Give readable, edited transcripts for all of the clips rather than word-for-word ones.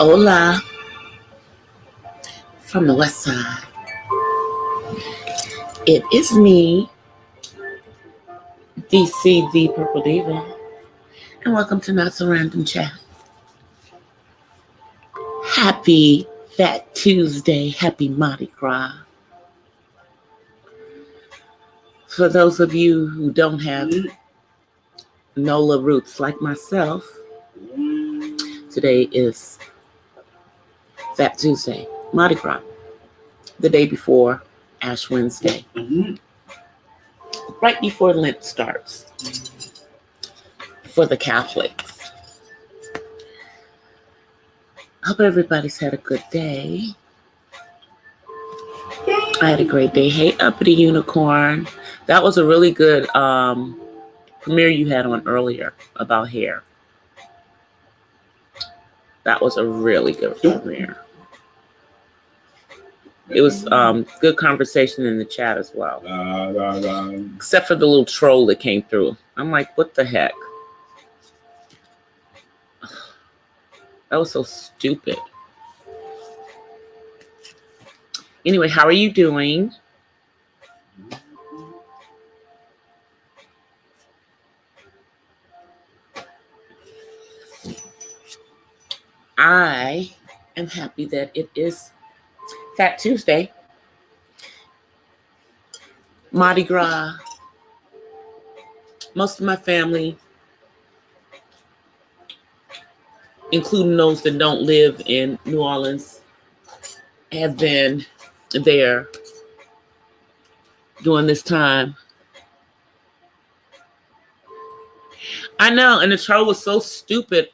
Hola from the west side. It is me, DCThePurpleDiva, and welcome to Not So Random Chat. Happy Fat Tuesday. Happy Mardi Gras. For those of you who don't have NOLA roots like myself, today is Fat Tuesday, Mardi Gras, the day before Ash Wednesday, right before Lent starts for the Catholics. Hope everybody's had a good day. I had a great day. Hey, Uppity Unicorn. That was a really good premiere you had on earlier about hair. That was a really good premiere. It was good conversation in the chat as well. Except for the little troll that came through. I'm like, what the heck? That was so stupid. Anyway, how are you doing? I am happy that it is Fat Tuesday. Mardi Gras. Most of my family, including those that don't live in New Orleans, have been there during this time. I know, and the troll was so stupid.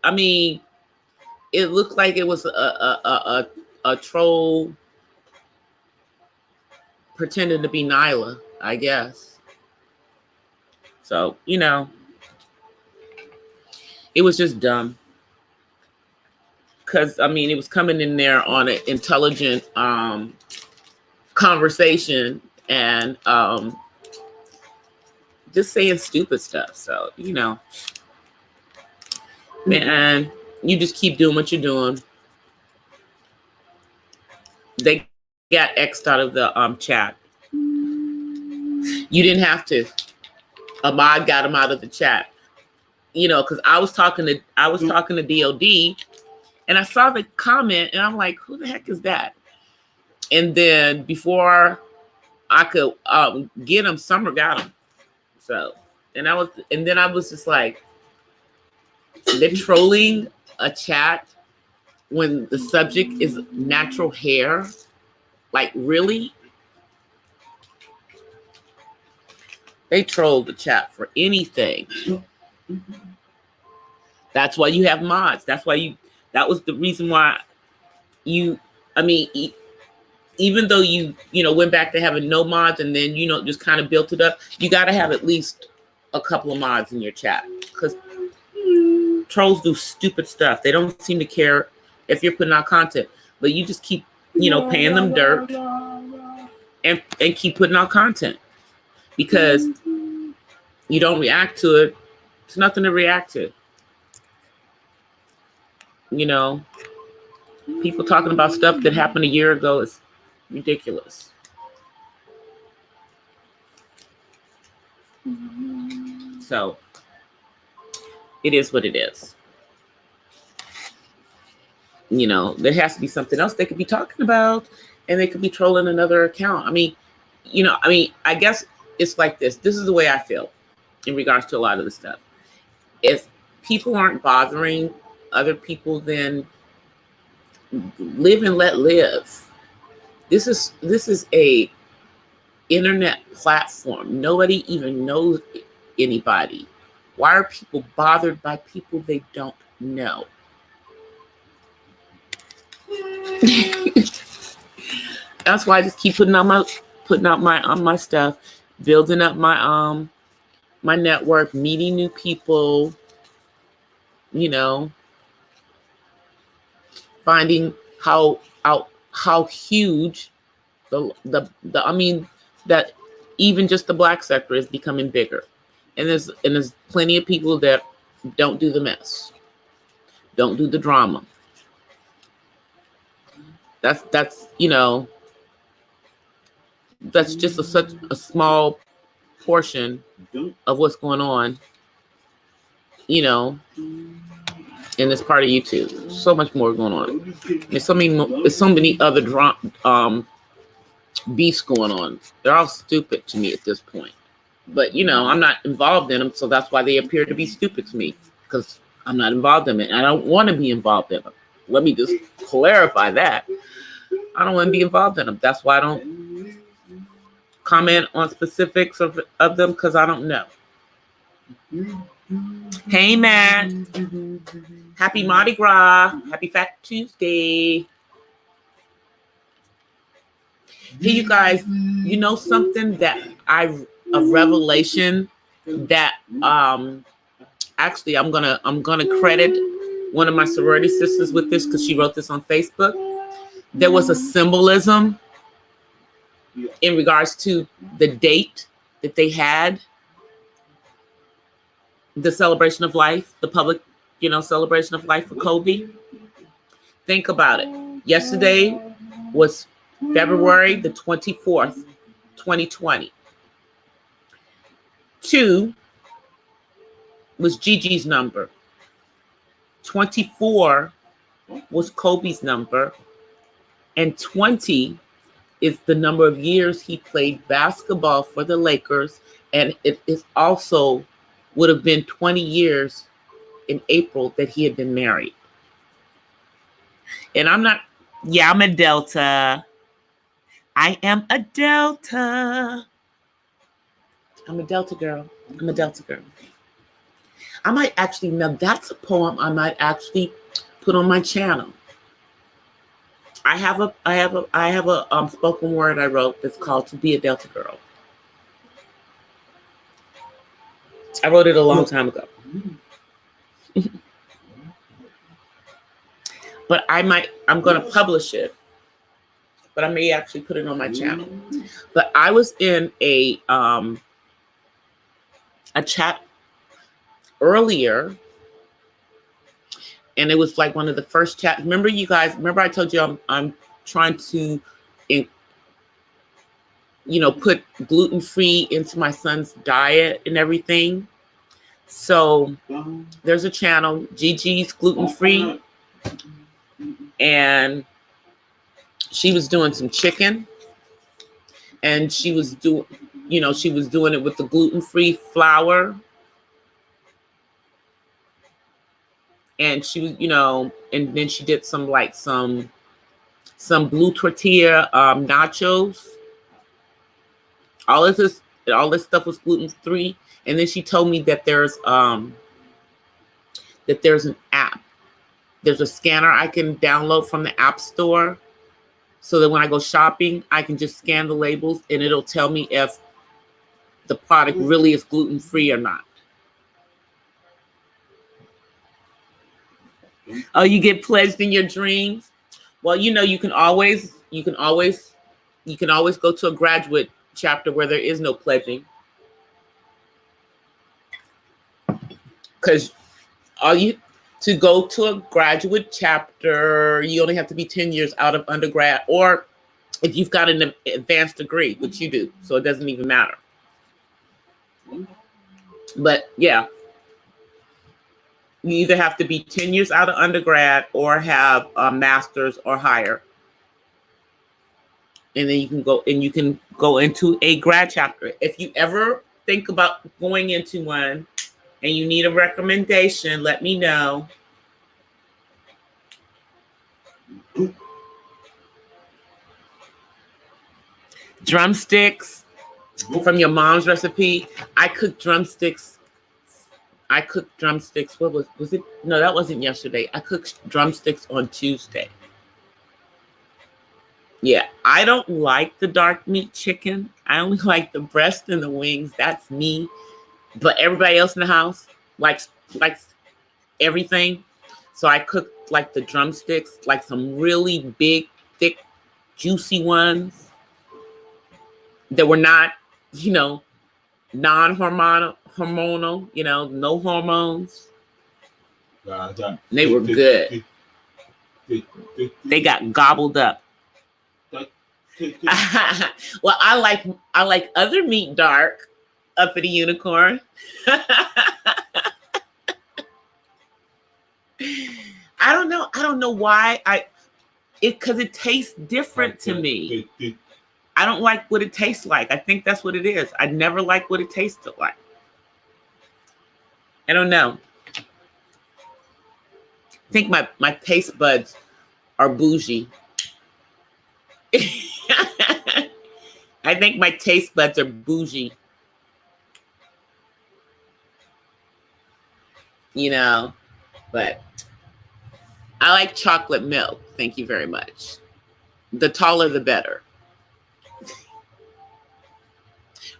I mean, it looked like it was a troll pretending to be Nyla, I guess. So, you know, it was just dumb. Because, I mean, it was coming in there on an intelligent conversation and just saying stupid stuff. So, you know, man, you just keep doing what you're doing. They got X'd out of the chat. You didn't have to. Ahmad got him out of the chat. You know, because I was talking to DOD, and I saw the comment, and I'm like, who the heck is that? And then before I could get him, Summer got him. So, and then I was just like, they're trolling a chat when the subject is natural hair. Like, really? They trolled the chat for anything. That's why you have mods. That was the reason why even though you went back to having no mods and then, just kind of built it up, you got to have at least a couple of mods in your chat because trolls do stupid stuff. They don't seem to care if you're putting out content, but you just keep, paying them dirt and keep putting out content because you don't react to it. It's nothing to react to. People talking about stuff that happened a year ago is ridiculous. So it is what it is. There has to be something else they could be talking about, and they could be trolling another account. I guess it's like this. This is the way I feel in regards to a lot of the stuff. If people aren't bothering other people, then live and let live. This is a internet platform. Nobody even knows anybody. Why are people bothered by people they don't know? That's why I just keep putting out my stuff, building up my my network, meeting new people, finding how huge that even just the Black sector is becoming bigger. And there's plenty of people that don't do the mess, don't do the drama, That's that's just such a small portion of what's going on, in this part of YouTube. So much more going on. There's so many other beefs going on. They're all stupid to me at this point. But I'm not involved in them, so that's why they appear to be stupid to me, because I'm not involved in it. And I don't want to be involved in them. Let me just clarify that. I don't want to be involved in them. That's why I don't comment on specifics of them, because I don't know. Hey, Matt. Happy Mardi Gras. Happy Fat Tuesday. Hey, you guys, something that a revelation that actually I'm gonna credit one of my sorority sisters with this, because she wrote this on Facebook. There was a symbolism in regards to the date that they had the celebration of life, the public, celebration of life for Kobe. Think about it. Yesterday was February the 24th, 2020. 2 was Gigi's number. 24 was Kobe's number. And 20 is the number of years he played basketball for the Lakers. And it is also would have been 20 years in April that he had been married. And I'm a Delta. I am a Delta. I'm a Delta girl. I might actually, now that's a poem I might actually put on my channel. I have a spoken word I wrote that's called To Be a Delta Girl. I wrote it a long time ago. But I'm going to publish it, but I may actually put it on my channel. But I was in a chat earlier, and it was like one of the first chats. Remember I told you I'm trying to put gluten-free into my son's diet and everything. So there's a channel, Gigi's Gluten-Free, and she was doing some chicken, and she was doing it with the gluten-free flour. And she was, and then she did some blue tortilla nachos. All this stuff was gluten-free. And then she told me that there's an app. There's a scanner I can download from the App Store, so that when I go shopping, I can just scan the labels and it'll tell me if the product really is gluten-free or not. Oh, you get pledged in your dreams? Well, you can always go to a graduate chapter where there is no pledging. Because to go to a graduate chapter, you only have to be 10 years out of undergrad, or if you've got an advanced degree, which you do, so it doesn't even matter. But yeah, you either have to be 10 years out of undergrad or have a master's or higher. And then you can go into a grad chapter. If you ever think about going into one and you need a recommendation, let me know. Drumsticks from your mom's recipe. I cooked drumsticks. What was it? No, that wasn't yesterday. I cooked drumsticks on Tuesday. Yeah, I don't like the dark meat chicken. I only like the breast and the wings. That's me. But everybody else in the house likes everything. So I cooked like the drumsticks, like some really big, thick, juicy ones that were not, non-hormonal, no hormones. They were good. They got gobbled up. Well, I like other meat dark, uppity unicorn. I don't know. I don't know why because it tastes different to me. I don't like what it tastes like. I think that's what it is. I never liked what it tasted like. I don't know. I think my taste buds are bougie. I think my taste buds are bougie. You know, but I like chocolate milk. Thank you very much. The taller, the better.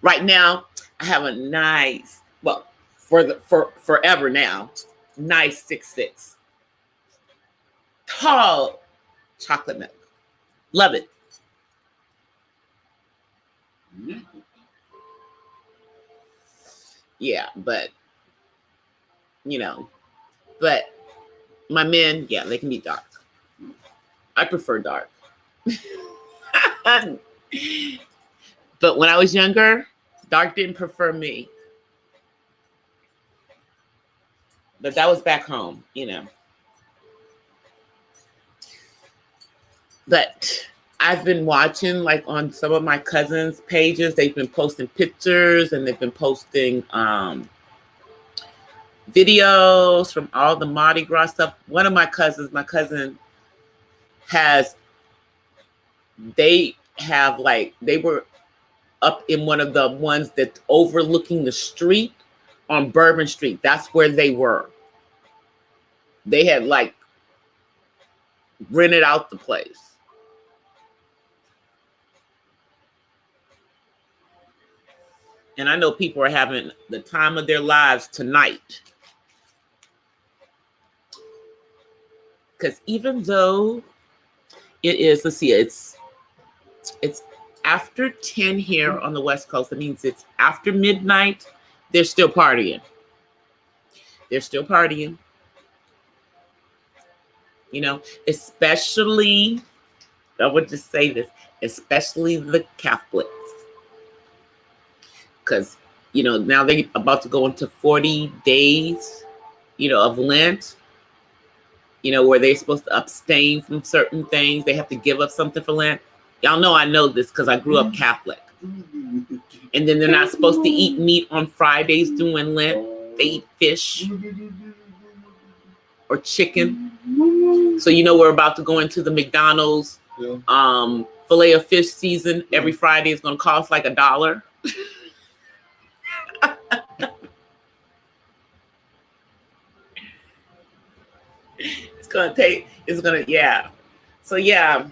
Right now, I have a nice, well, for forever now, nice 6'6". Tall chocolate milk. Love it. Yeah, but, you know, but my men, yeah, they can be dark. I prefer dark. But when I was younger, dark didn't prefer me. But that was back home, you know. But I've been watching, like, on some of my cousins' pages, they've been posting pictures and they've been posting videos from all the Mardi Gras stuff. One of my cousins, they were up in one of the ones that's overlooking the street on Bourbon Street. That's where they were. They had like rented out the place. And I know people are having the time of their lives tonight. Because even though it is, let's see, it's after 10 here on the West Coast. That means it's after midnight. They're still partying. They're still partying. You know, especially, I would just say this, especially the Catholics. Because, you know, now they're about to go into 40 days, you know, of Lent, you know, where they're supposed to abstain from certain things. They have to give up something for Lent. Y'all know I know this because I grew up Catholic. And then they're not supposed to eat meat on Fridays during Lent. They eat fish or chicken. So, you know, we're about to go into the McDonald's filet of fish season. Every Friday is going to cost like $1. Yeah. So yeah,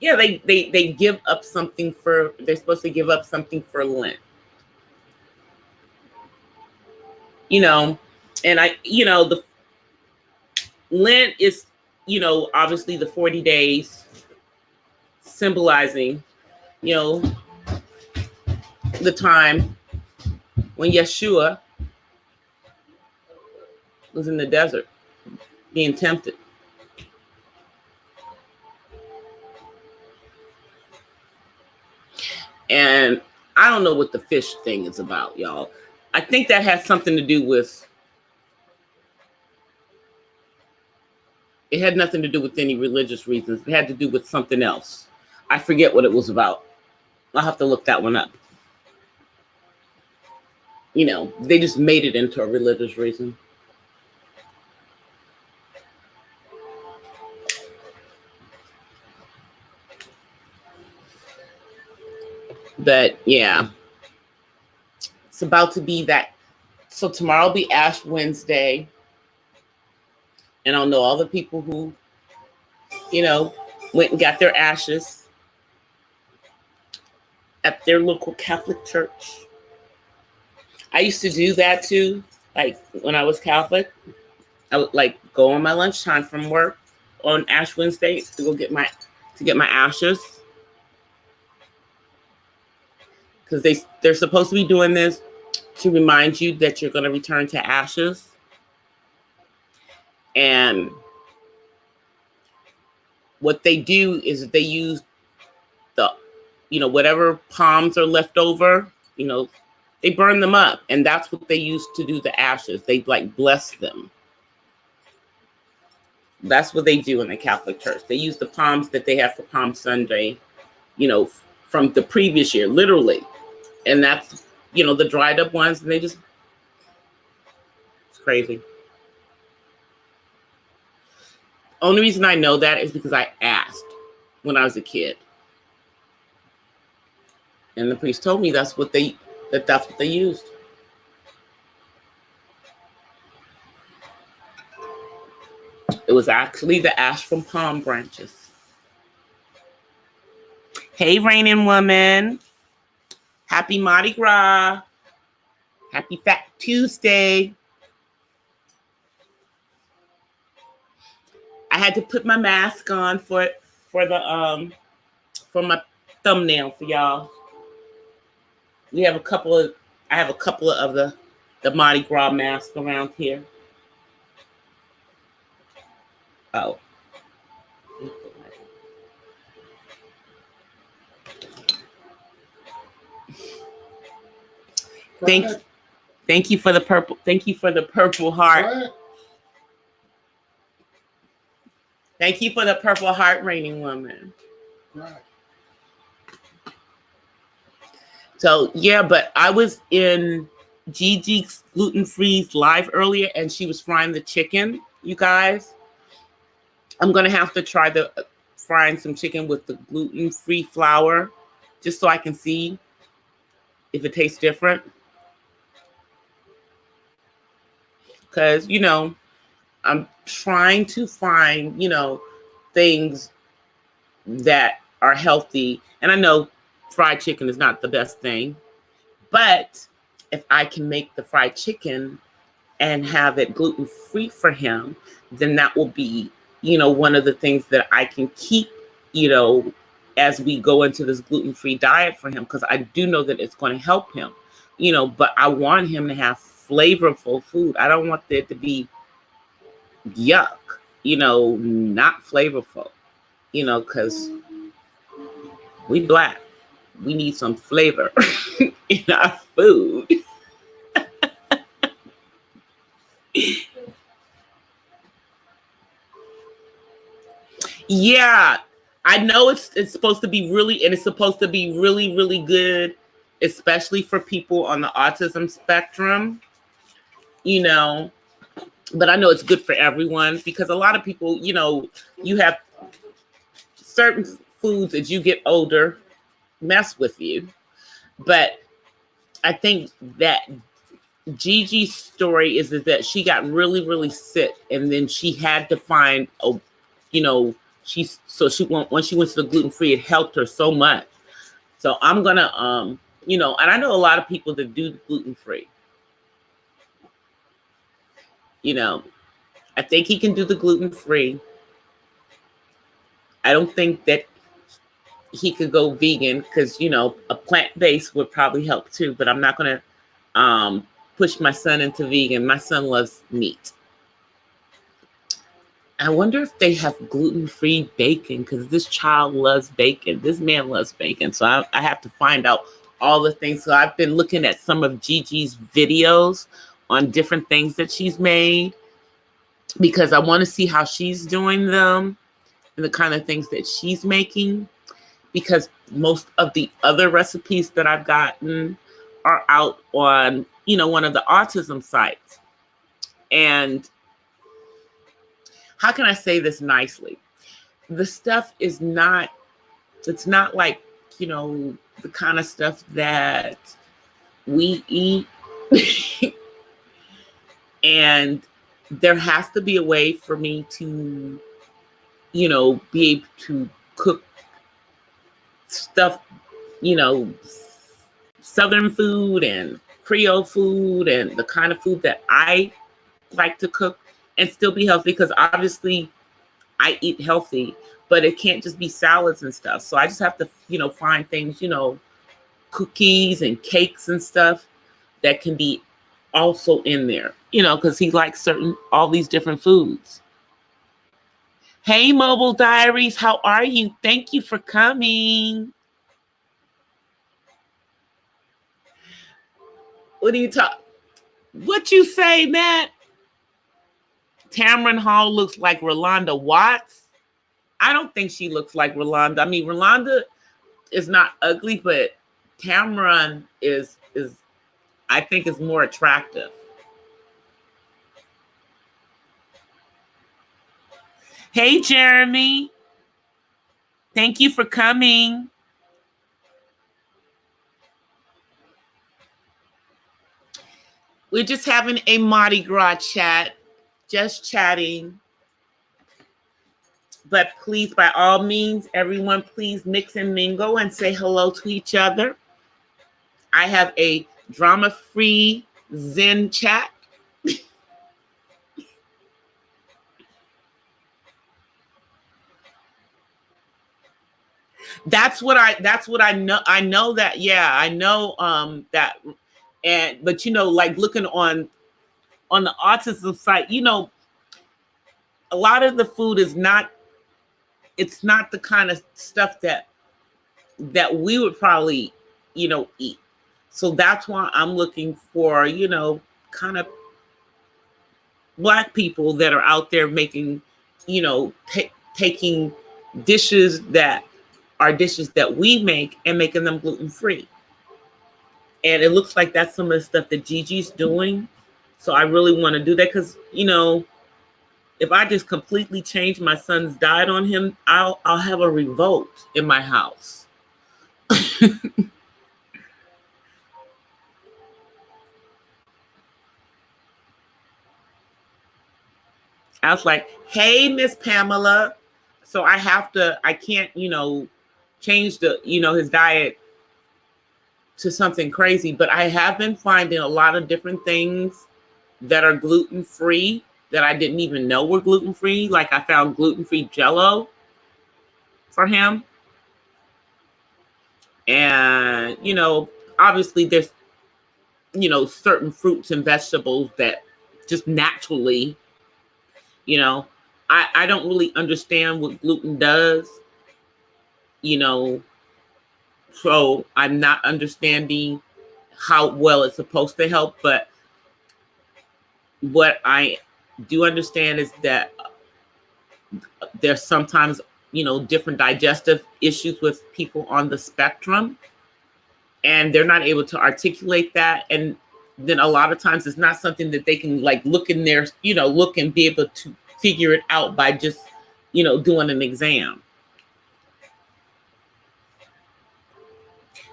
they give up something they're supposed to give up something for Lent. You know, and the Lent is, you know, obviously the 40 days symbolizing, you know, the time when Yeshua was in the desert being tempted. And I don't know what the fish thing is about, y'all. I think that has something to do with, it had nothing to do with any religious reasons. It had to do with something else. I forget what it was about. I'll have to look that one up. You know, they just made it into a religious reason. But yeah, it's about to be that. So tomorrow will be Ash Wednesday. And I'll know all the people who, you know, went and got their ashes at their local Catholic church. I used to do that too. Like when I was Catholic, I would like go on my lunchtime from work on Ash Wednesday to go get my ashes. Because they're supposed to be doing this to remind you that you're going to return to ashes. And what they do is they use the, whatever palms are left over, they burn them up. And that's what they use to do the ashes. They like bless them. That's what they do in the Catholic Church. They use the palms that they have for Palm Sunday, from the previous year, literally. And that's, the dried up ones, and it's crazy. Only reason I know that is because I asked when I was a kid. And the priest told me that's what they used. It was actually the ash from palm branches. Hey, Raining Woman. Happy Mardi Gras. Happy Fat Tuesday. I had to put my mask on for my thumbnail for y'all. I have a couple of the Mardi Gras masks around here. Oh. Thank you for the purple. Thank you for the purple heart. What? Thank you for the purple heart, Raining Woman. Right. So yeah, but I was in Gigi's gluten-free live earlier, and she was frying the chicken. You guys, I'm gonna have to try frying some chicken with the gluten-free flour, just so I can see if it tastes different. Because I'm trying to find things that are healthy, and I know fried chicken is not the best thing, but if I can make the fried chicken and have it gluten-free for him, then that will be, one of the things that I can keep, as we go into this gluten-free diet for him, because I do know that it's going to help him, but I want him to have flavorful food. I don't want it to be yuck, not flavorful, because we Black. We need some flavor in our food. Yeah, I know it's supposed to be really, and it's supposed to be really, really good, especially for people on the autism spectrum, but I know it's good for everyone, because a lot of people, you have certain foods as you get older mess with you. But I think that Gigi's story is that she got really, really sick, and then she had to find when she went to the gluten-free, it helped her so much. So I'm gonna and I know a lot of people that do gluten-free. I think he can do the gluten-free. I don't think that he could go vegan, because a plant-based would probably help too, but I'm not going to push my son into vegan. My son loves meat. I wonder if they have gluten-free bacon, because this child loves bacon. This man loves bacon. So I have to find out all the things. So I've been looking at some of Gigi's videos on different things that she's made, because I want to see how she's doing them and the kind of things that she's making, because most of the other recipes that I've gotten are out on, one of the autism sites. And how can I say this nicely? The stuff is not, it's not like, the kind of stuff that we eat. And there has to be a way for me to, be able to cook stuff, Southern food and Creole food and the kind of food that I like to cook and still be healthy, because obviously I eat healthy, but it can't just be salads and stuff. So I just have to, find things, cookies and cakes and stuff that can be also in there, because he likes all these different foods. Hey, Mobile Diaries, how are you? Thank you for coming. What do you talk? What you say, Matt? Tamron Hall looks like Rolanda Watts. I don't think she looks like Rolanda. I mean, Rolanda is not ugly, but Tamron is I think is more attractive. Hey, Jeremy. Thank you for coming. We're just having a Mardi Gras chat, just chatting. But please, by all means, everyone, please mix and mingle and say hello to each other. I have a drama-free Zen chat. That's what I know. I know that, yeah, I know that. But you know, like looking on the autism site, you know, a lot of the food is not, it's not the kind of stuff that we would probably, you know, eat. So that's why I'm looking for, you know, kind of Black people that are out there making, you know, taking dishes that are dishes that we make and making them gluten-free. And it looks like that's some of the stuff that Gigi's doing. So I really want to do that because, you know, if I just completely change my son's diet on him, I'll have a revolt in my house. I was like, hey, Miss Pamela. So I can't, you know, change the, you know, his diet to something crazy, but I have been finding a lot of different things that are gluten-free that I didn't even know were gluten-free. Like I found gluten-free Jell-O for him. And, you know, obviously there's, you know, certain fruits and vegetables that just naturally, you know, I don't really understand what gluten does, you know, so I'm not understanding how well it's supposed to help. But what I do understand is that there's sometimes, you know, different digestive issues with people on the spectrum, and they're not able to articulate that. And then a lot of times it's not something that they can like look in there, you know, look and be able to figure it out by just, you know, doing an exam.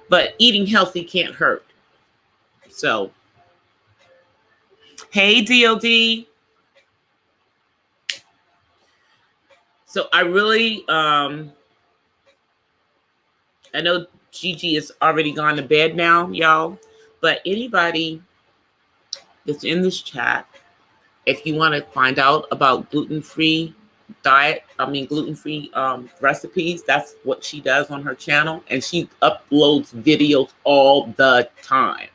But eating healthy can't hurt. So, hey, DOD. So I really, I know Gigi is already gone to bed now, y'all. But anybody that's in this chat, if you want to find out about gluten-free diet, gluten-free recipes, that's what she does on her channel. And she uploads videos all the time.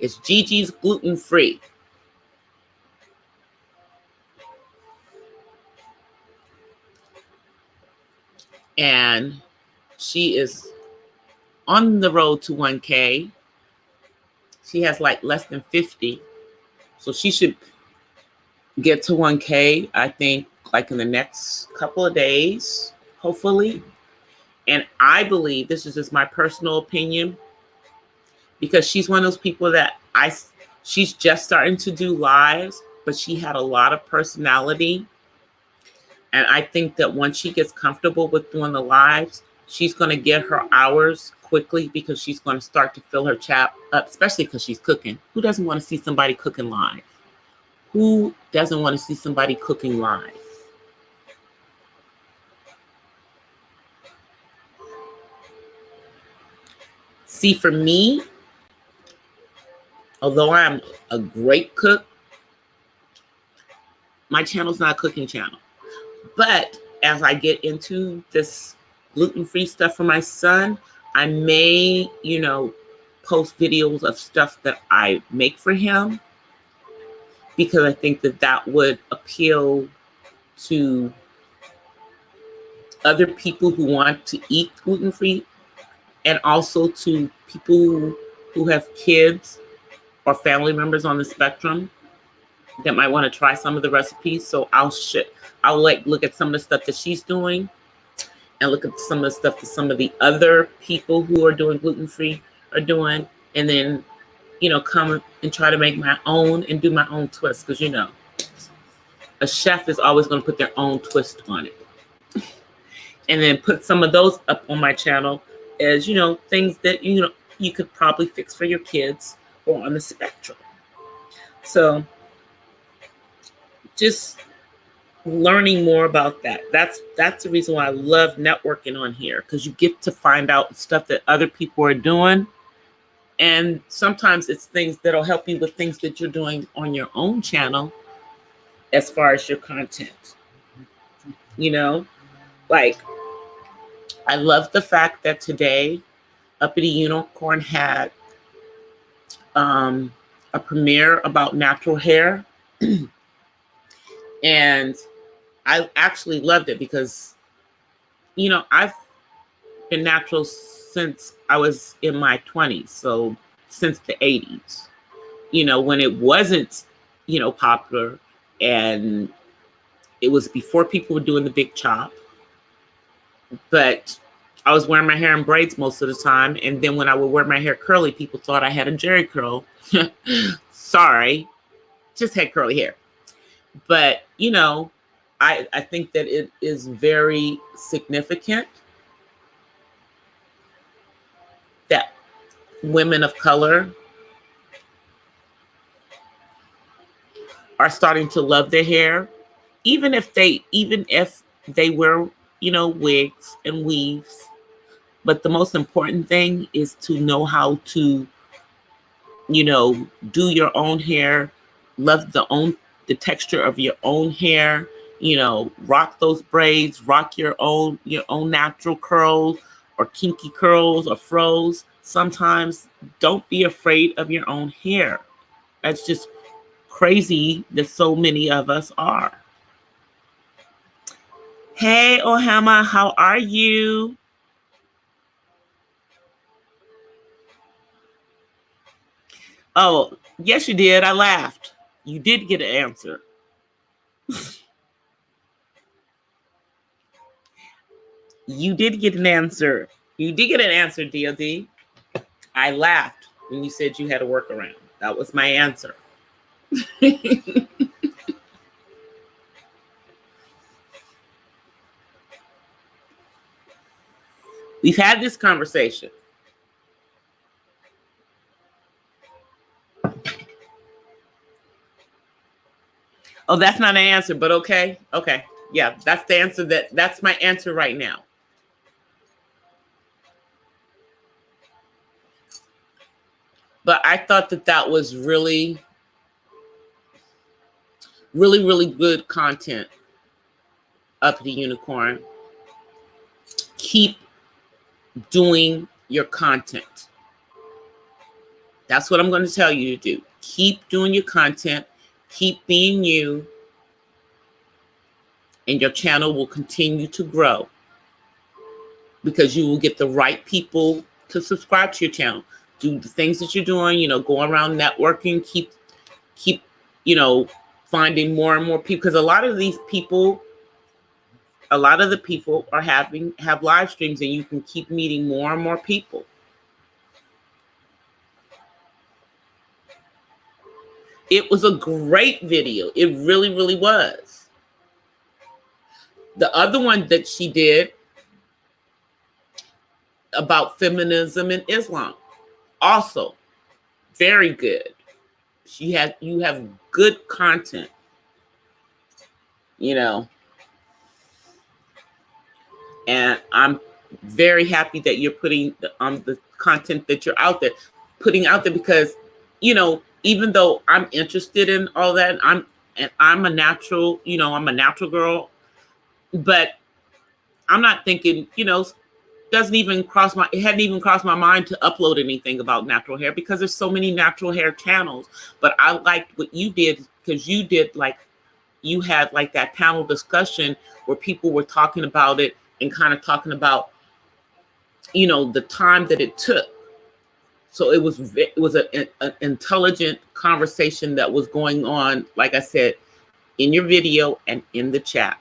It's Gigi's Gluten-Free. And she is on the road to 1K. She has like less than 50. So she should get to 1K, I think, like in the next couple of days, hopefully. And I believe, this is just my personal opinion, because she's one of those people that she's just starting to do lives, but she had a lot of personality. And I think that once she gets comfortable with doing the lives, she's going to get her hours quickly, because she's going to start to fill her chat up, especially because she's cooking. Who doesn't want to see somebody cooking live? Who doesn't want to see somebody cooking live? See, for me, although I'm a great cook, my channel's not a cooking channel. But as I get into this gluten-free stuff for my son, I may, you know, post videos of stuff that I make for him, because I think that that would appeal to other people who want to eat gluten-free, and also to people who have kids or family members on the spectrum that might want to try some of the recipes. So I'll like look at some of the stuff that she's doing and look at some of the stuff that some of the other people who are doing gluten-free are doing, and then, come and try to make my own and do my own twist, because a chef is always going to put their own twist on it. And then put some of those up on my channel as, things that, you could probably fix for your kids or on the spectrum. So just learning more about that. That's the reason why I love networking on here, because you get to find out stuff that other people are doing. And sometimes it's things that'll help you with things that you're doing on your own channel as far as your content. Like, I love the fact that today Uppity Unicorn had a premiere about natural hair. And I actually loved it because, I've been natural since I was in my 20s. So since the 80s, when it wasn't, popular, and it was before people were doing the big chop. But I was wearing my hair in braids most of the time. And then when I would wear my hair curly, people thought I had a Jerry curl. Sorry, just had curly hair. But, I think that it is very significant that women of color are starting to love their hair, even if they wear, wigs and weaves. But the most important thing is to know how to, do your own hair, love the texture of your own hair, rock those braids, rock your own natural curls or kinky curls or froze. Sometimes don't be afraid of your own hair. That's just crazy that so many of us are. Hey, Ohama, how are you? Oh, yes, you did. I laughed. You did get an answer. You did get an answer. You did get an answer, DLD. I laughed when you said you had a workaround. That was my answer. We've had this conversation. Oh, that's not an answer, but okay. Okay. Yeah, that's the answer. That's my answer right now. But I thought that was really, really, really good content, Uppity Unicorn. Keep doing your content. That's what I'm going to tell you to do. Keep doing your content. Keep being you. And your channel will continue to grow, because you will get the right people to subscribe to your channel. Do the things that you're doing, go around networking, keep, finding more and more people. Because a lot of the people have live streams, and you can keep meeting more and more people. It was a great video. It really, really was. The other one that she did about feminism and Islam, also very good. You have good content, and I'm very happy that you're putting the content that you're putting out there, because, even though I'm interested in all that, I'm a natural, I'm a natural girl, but I'm not thinking, it hadn't even crossed my mind to upload anything about natural hair, because there's so many natural hair channels. But I liked what you did, because you had that panel discussion where people were talking about it and kind of talking about, the time that it took So it was an intelligent conversation that was going on, like I said, in your video and in the chat.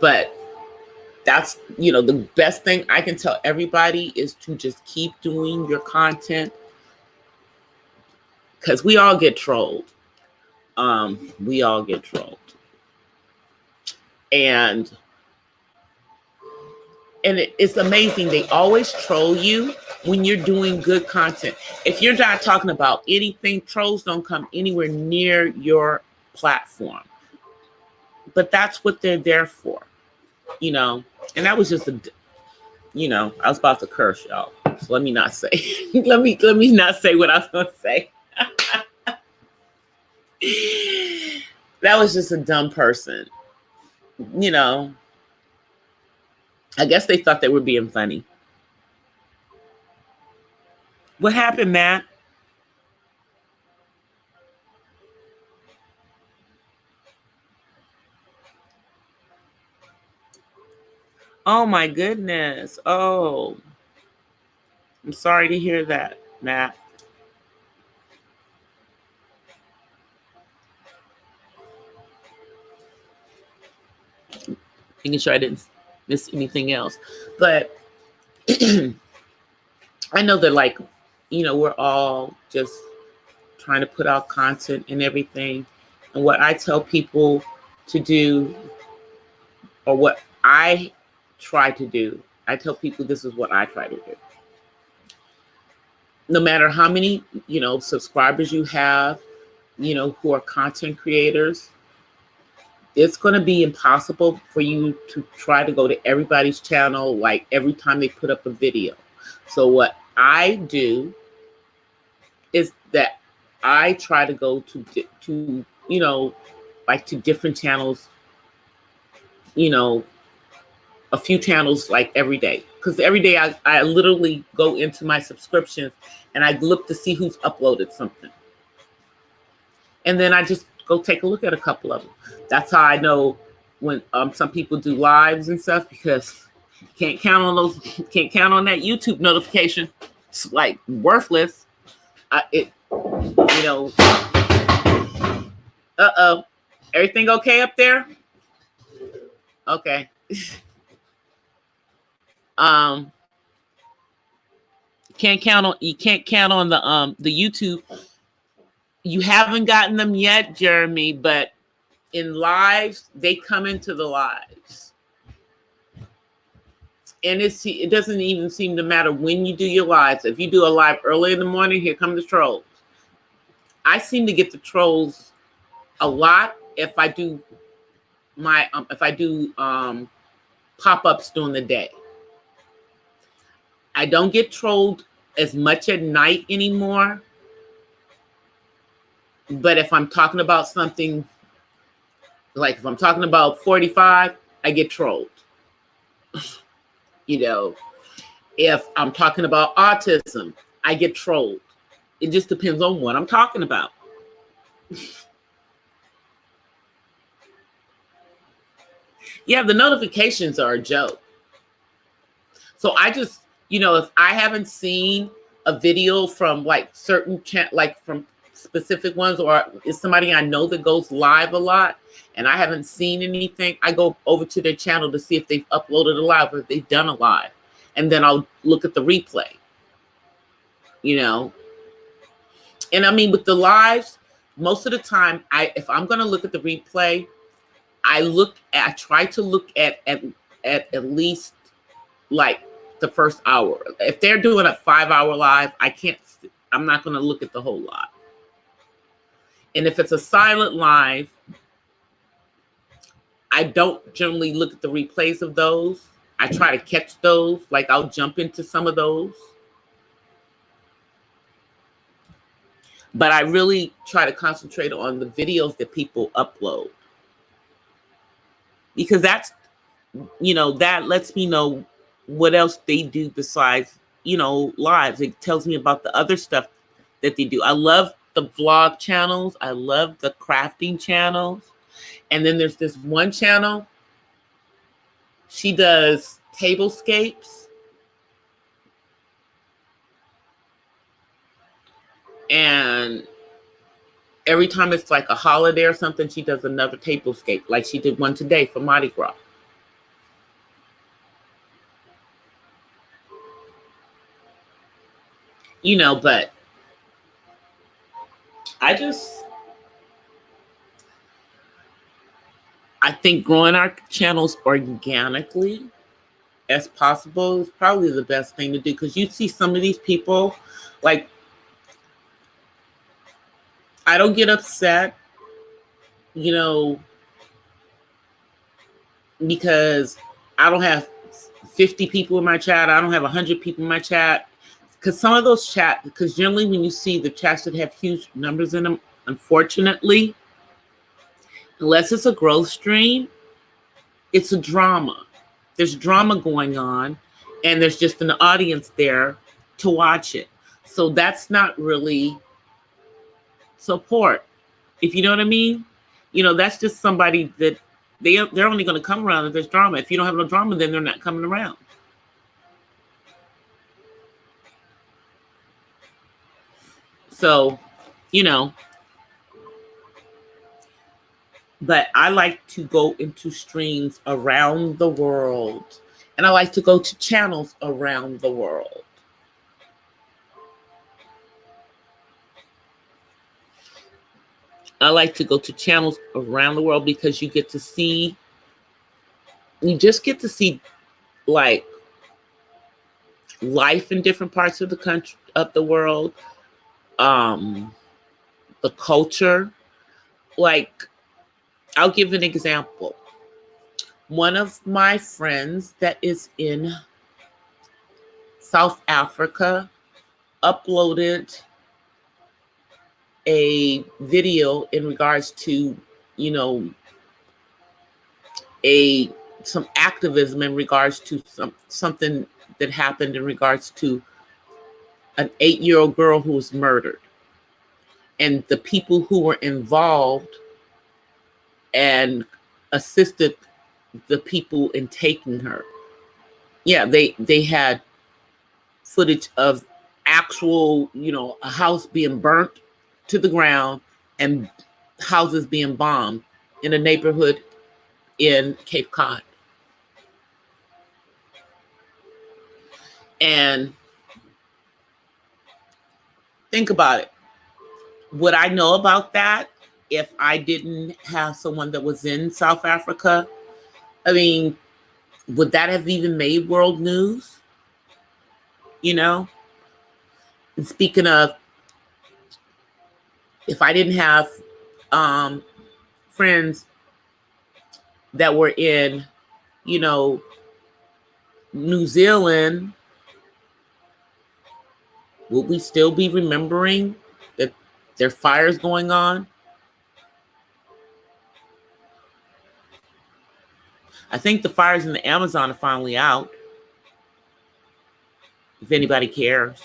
But that's, the best thing I can tell everybody is to just keep doing your content, because we all get trolled. We all get trolled. And it's amazing. They always troll you when you're doing good content. If you're not talking about anything, trolls don't come anywhere near your platform. But that's what they're there for, And that was just I was about to curse, y'all. So let me not say. let me not say what I was going to say. That was just a dumb person. I guess they thought they were being funny. What happened, Matt? Oh my goodness. Oh, I'm sorry to hear that, Matt. Making sure I didn't miss anything else. But I know that, we're all just trying to put out content and everything. And what I tell people to do, or what I try to do, I tell people this is what I try to do. No matter how many, subscribers you have, who are content creators, it's going to be impossible for you to try to go to everybody's channel like every time they put up a video. So what I do is that I try to go to to different channels, a few channels like every day. Because every day I literally go into my subscriptions and I look to see who's uploaded something. And then I just go take a look at a couple of them. That's how I know when some people do lives and stuff, because can't count on that YouTube notification. It's like worthless. Everything okay up there? Okay. You can't count on the YouTube. You haven't gotten them yet, Jeremy, but in lives, they come into the lives. And it doesn't even seem to matter when you do your lives. If you do a live early in the morning, here come the trolls. I seem to get the trolls a lot if I do pop-ups during the day. I don't get trolled as much at night anymore. But if I'm talking about something, like if I'm talking about 45, I get trolled. If I'm talking about autism, I get trolled. It just depends on what I'm talking about. Yeah, the notifications are a joke. So I just, if I haven't seen a video from certain from specific ones, or is somebody I know that goes live a lot and I haven't seen anything, I go over to their channel to see if they've uploaded a live or if they've done a live. And then I'll look at the replay, And I mean, with the lives, most of the time, if I'm going to look at the replay, I try to look at least the first hour. If they're doing a 5-hour live, I'm not going to look at the whole lot. And if it's a silent live, I don't generally look at the replays of those. I try to catch those. I'll jump into some of those. But I really try to concentrate on the videos that people upload. Because that lets me know what else they do besides, lives. It tells me about the other stuff that they do. I love the vlog channels. I love the crafting channels. And then there's this one channel She does tablescapes. And every time it's like a holiday or something, she does another tablescape. Like she did one today for Mardi Gras. You know, but I think growing our channels organically as possible is probably the best thing to do, because you see some of these people, like, I don't get upset, you know, because I don't have 50 people in my chat. I don't have 100 people in my chat. Because some of those chats, because generally when you see the chats that have huge numbers in them, unfortunately, unless it's a growth stream, it's a drama. There's drama going on, and there's just an audience there to watch it. So that's not really support, if you know what I mean. You know, that's just somebody that they're only going to come around if there's drama. If you don't have no drama, then they're not coming around. So, you know, but I like to go into streams around the world, and I like to go to channels around the world. I like to go to channels around the world because you just get to see like life in different parts of the country, of the world, the culture. Like, I'll give an example. One of my friends that is in South Africa uploaded a video in regards to, you know, some activism in regards to something that happened in regards to an 8-year-old girl who was murdered, and the people who were involved and assisted the people in taking her. Yeah, they had footage of actual, you know, a house being burnt to the ground and houses being bombed in a neighborhood in Cape Cod. And think about it. Would I know about that if I didn't have someone that was in South Africa? I mean, would that have even made world news? You know? And speaking of, if I didn't have friends that were in, you know, New Zealand, would we still be remembering that there are fires going on? I think the fires in the Amazon are finally out, if anybody cares.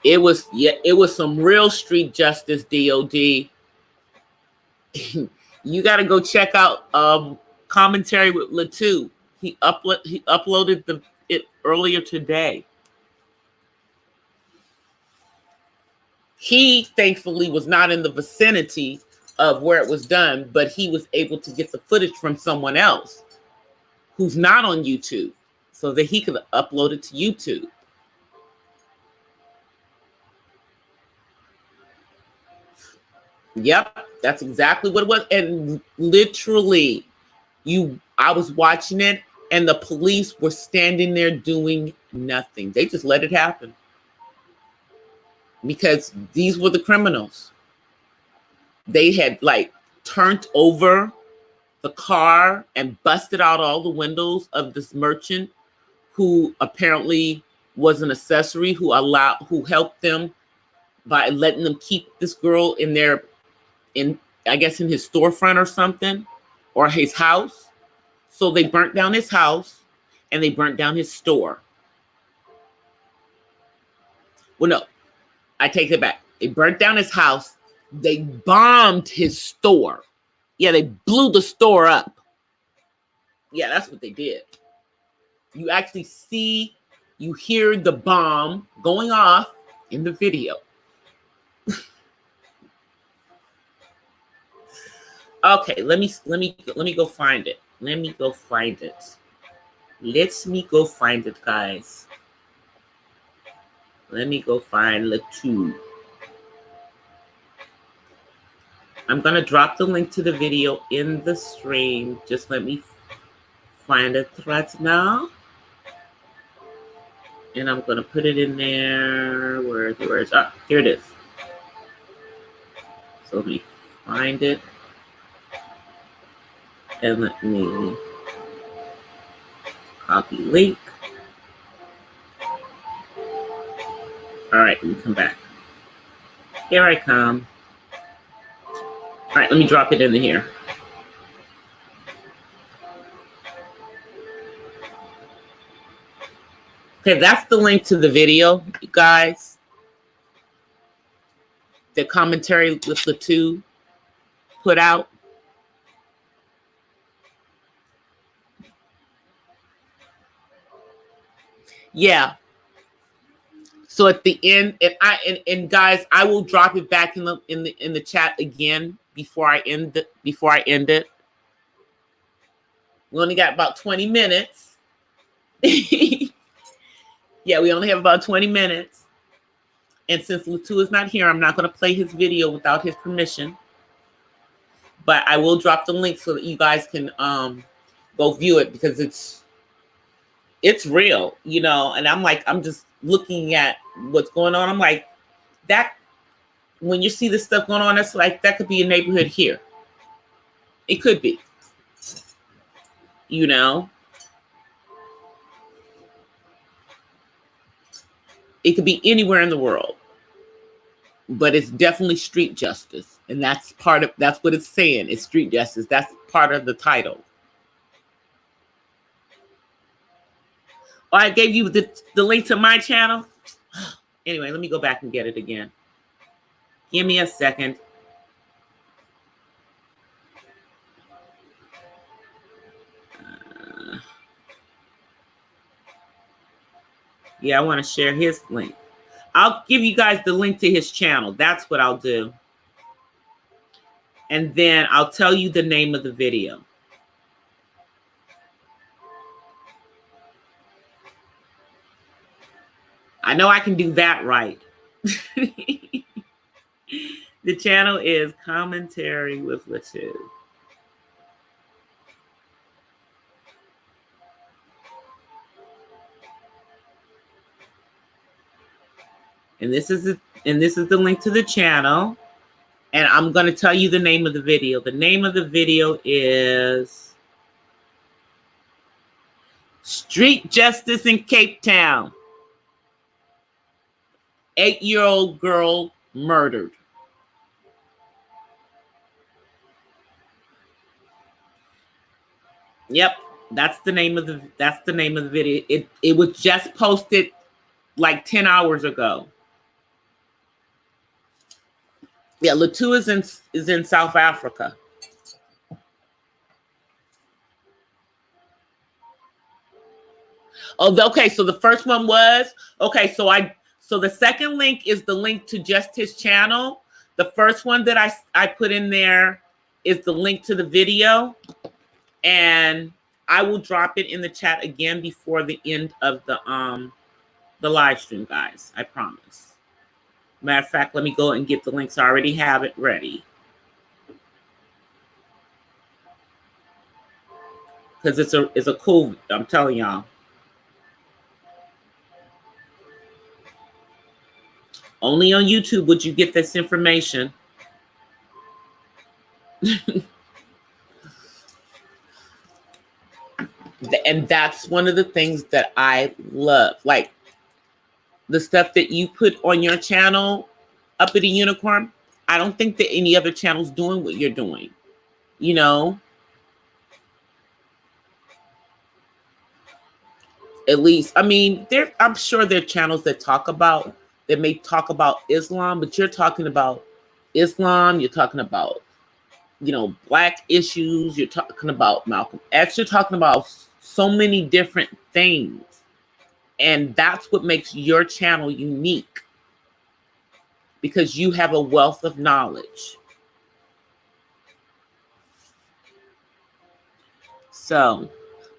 It was some real street justice, DOD. You got to go check out commentary with Latu. He uploaded it earlier today. He thankfully was not in the vicinity of where it was done, but he was able to get the footage from someone else who's not on YouTube so that he could upload it to YouTube. Yep, that's exactly what it was. And literally, I was watching it, and the police were standing there doing nothing. They just let it happen. Because these were the criminals. They had like turned over the car and busted out all the windows of this merchant who apparently was an accessory who helped them by letting them keep this girl I guess in his storefront or something, or his house. So they burnt down his house and they burnt down his store. Well, no, I take it back. They burnt down his house They bombed his store. Yeah, they blew the store up. Yeah, that's what they did. You actually see, you hear the bomb going off in the video. Okay, let me go find it. Let me go find it. Let me go find it, guys. Let me go find the two. I'm gonna drop the link to the video in the stream. Just let me find it right now. And I'm gonna put it in there. Where is ah, here it is. So let me find it. And let me copy link. All right, let me come back. Here I come. All right, let me drop it in here. Okay, that's the link to the video, you guys. The commentary with the two put out. Yeah. So at the end, and guys, I will drop it back in the chat again before I end it. We only got about 20 minutes. Yeah, we only have about 20 minutes. And since Latu is not here, I'm not going to play his video without his permission. But I will drop the link so that you guys can go view it, because it's real, you know. And I'm just looking at what's going on. I'm like, that when you see this stuff going on, it's like that could be a neighborhood here. It could be, you know. It could be anywhere in the world, but it's definitely street justice, and that's what it's saying. It's street justice. That's part of the title. Oh, I gave you the link to my channel. Anyway, let me go back and get it again. Give me a second. Yeah, I want to share his link. I'll give you guys the link to his channel. That's what I'll do. And then I'll tell you the name of the video. I know I can do that right. The channel is Commentary with Latu. And this is the link to the channel. And I'm going to tell you the name of the video. The name of the video is Street Justice in Cape Town. 8-year-old girl murdered. Yep, that's the name of the video. It was just posted like 10 hours ago. Yeah, Latu is in South Africa. Oh, okay. So the first one was okay. So the second link is the link to just his channel. The first one that I put in there is the link to the video, and I will drop it in the chat again before the end of the live stream, guys. I promise. Matter of fact, let me go and get the links. I already have it ready. Because it's a cool, I'm telling y'all. Only on YouTube would you get this information. And that's one of the things that I love. Like, the stuff that you put on your channel, Up at the Unicorn, I don't think that any other channel's doing what you're doing. You know? At least, I mean, I'm sure there are channels that may talk about Islam, but you're talking about Islam, you're talking about, Black issues, you're talking about Malcolm X, you're talking about so many different things. And that's what makes your channel unique, because you have a wealth of knowledge. So,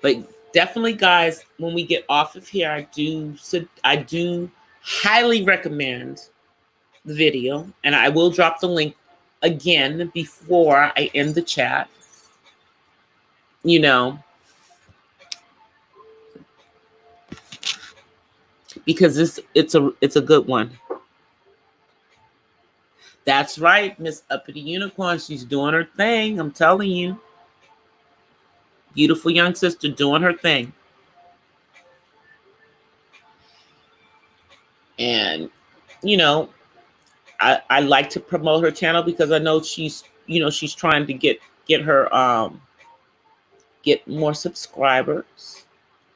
but definitely, guys, when we get off of here, I do highly recommend the video, and I will drop the link again before I end the chat. Because it's a good one. That's right, Miss Uppity Unicorn. She's doing her thing. I'm telling you. Beautiful young sister doing her thing. And, I like to promote her channel because I know she's trying to get her, get more subscribers.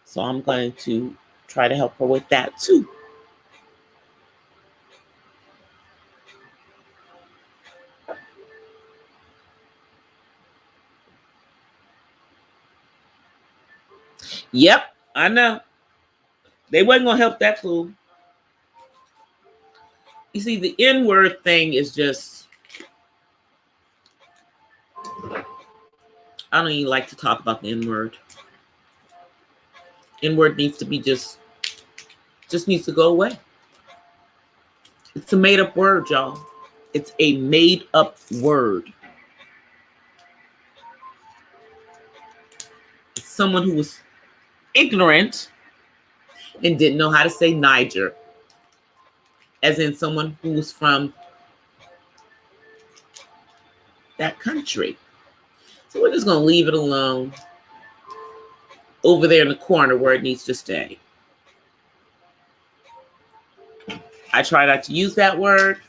So I'm going to try to help her with that too. Yep, I know. They wasn't going to help that fool. You see, the N-word thing is just, I don't even like to talk about the N-word. N-word needs to be just needs to go away. It's a made-up word, y'all. It's a made-up word. It's someone who was ignorant and didn't know how to say Niger, as in someone who was from that country. So we're just going to leave it alone over there in the corner where it needs to stay. I try not to use that word.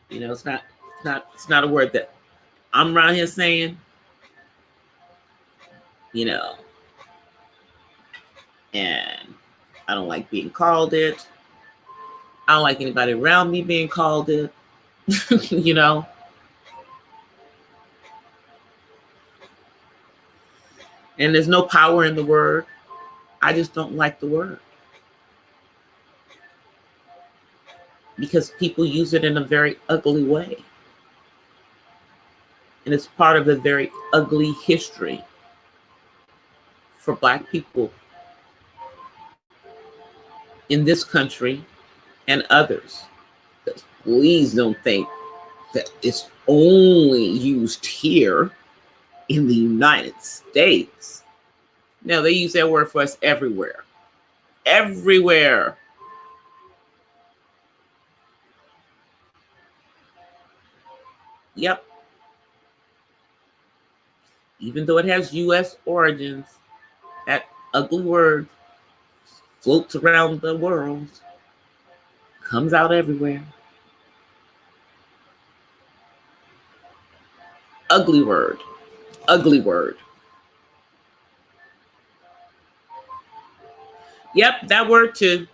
It's not a word that I'm around here saying. And I don't like being called it. I don't like anybody around me being called it. And there's no power in the word. I just don't like the word. Because people use it in a very ugly way. And it's part of a very ugly history for Black people in this country and others. Please don't think that it's only used here in the United States. No, they use that word for us everywhere. Everywhere. Yep. Even though it has U.S. origins, that ugly word floats around the world, comes out everywhere. Ugly word. Ugly word. Yep, that word too.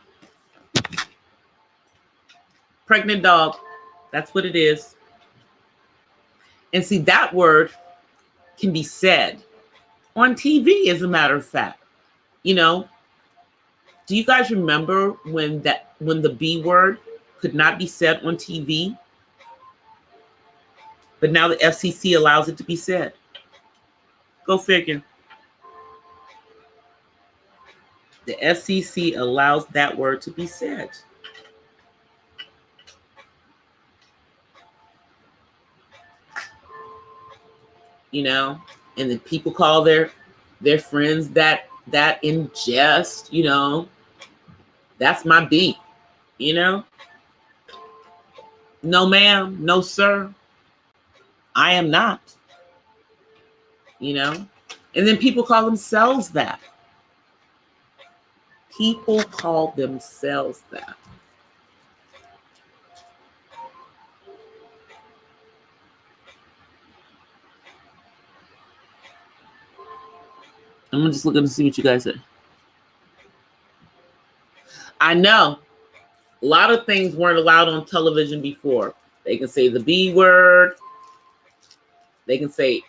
Pregnant dog. That's what it is. And see, that word can be said on TV, as a matter of fact. Do you guys remember when the B word could not be said on TV? But now the FCC allows it to be said. Go figure. The FCC allows that word to be said. And then people call their friends that in jest, that's my beat, No, ma'am, no, sir. I am not, And then people call themselves that. People call themselves that. I'm just looking to see what you guys say. I know. A lot of things weren't allowed on television before. They can say the B word. They can say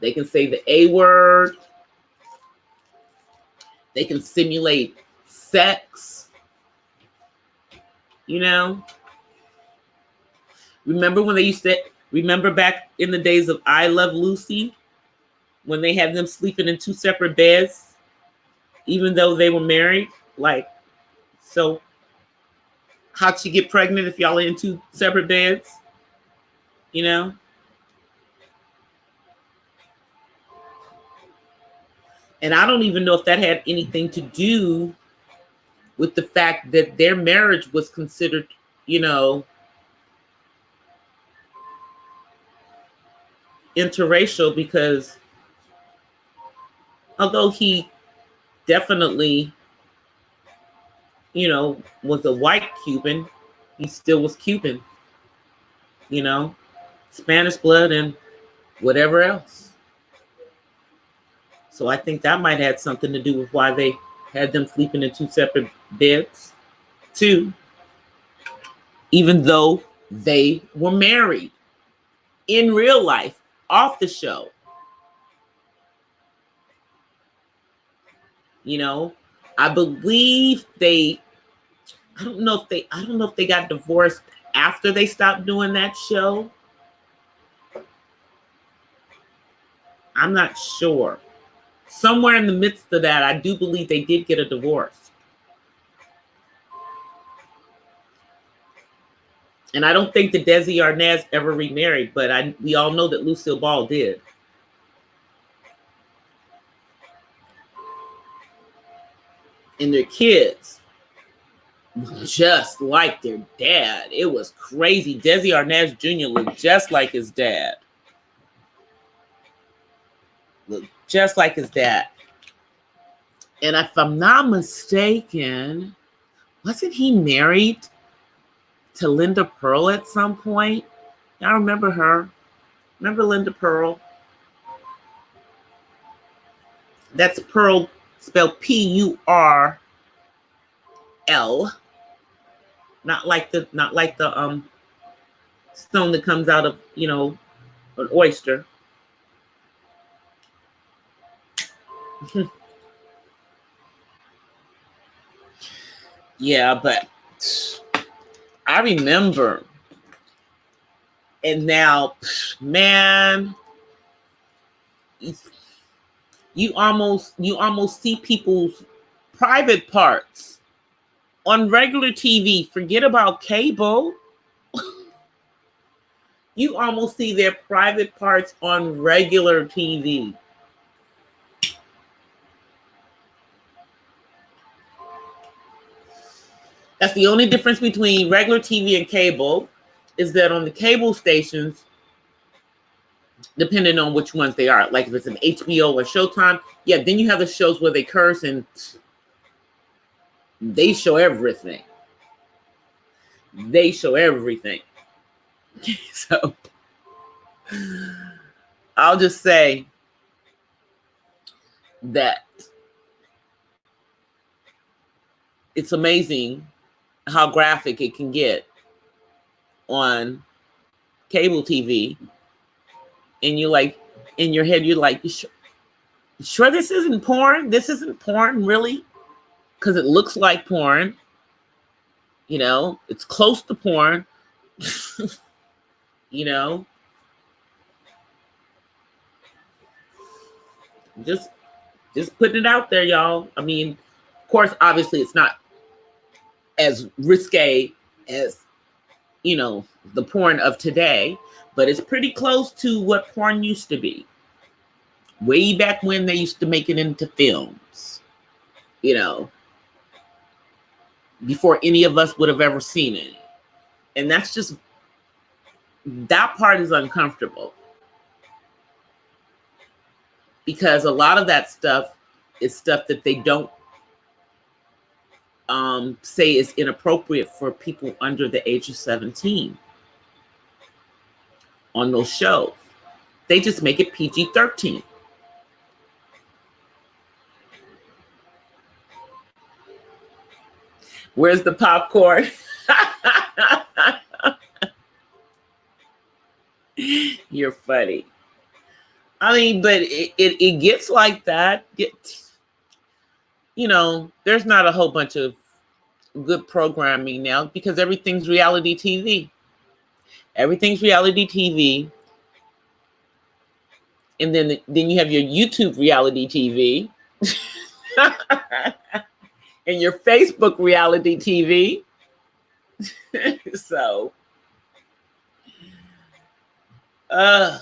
the A word. They can simulate sex. You know? Remember back in the days of I Love Lucy, when they had them sleeping in two separate beds, even though they were married? Like, so how'd she get pregnant if y'all are in two separate beds? You know? And I don't even know if that had anything to do with the fact that their marriage was considered, you know, interracial, because although he definitely, you know, was a white Cuban, he still was Cuban, you know, Spanish blood and whatever else. So I think that might have something to do with why they had them sleeping in two separate beds too, even though they were married in real life, off the show. You know, I believe I don't know if they got divorced after they stopped doing that show. I'm not sure. Somewhere in the midst of that, I do believe they did get a divorce. And I don't think that Desi Arnaz ever remarried, but we all know that Lucille Ball did. And their kids just like their dad. It was crazy. Desi Arnaz Jr. looked just like his dad. Looked just like his dad. And if I'm not mistaken, wasn't he married to Linda Pearl at some point? I remember her. Remember Linda Pearl? That's Pearl spelled P-U-R-L. Not like the stone that comes out of, you know, an oyster. Yeah, but I remember. And now, man, you almost see people's private parts on regular TV. Forget about cable. You almost see their private parts on regular TV. That's the only difference between regular TV and cable, is that on the cable stations, depending on which ones they are, like if it's an HBO or Showtime, yeah, then you have the shows where they curse and they show everything. They show everything. So I'll just say that it's amazing how graphic it can get on cable TV. And you're like, in your head, you're like, you sure this isn't porn? This isn't porn, really? Because it looks like porn. You know, it's close to porn. You know, just putting it out there, y'all. I mean, of course, obviously, it's not as risque as, you know, the porn of today, but it's pretty close to what porn used to be. Way back when they used to make it into films, you know, before any of us would have ever seen it. And that's just, that part is uncomfortable. Because a lot of that stuff is stuff that they don't say is inappropriate for people under the age of 17 on those shows. They just make it PG-13. Where's the popcorn? You're funny. I mean, but it gets like that. There's not a whole bunch of good programming now because everything's reality TV. Everything's reality TV. And then you have your YouTube reality TV and your Facebook reality TV. So, because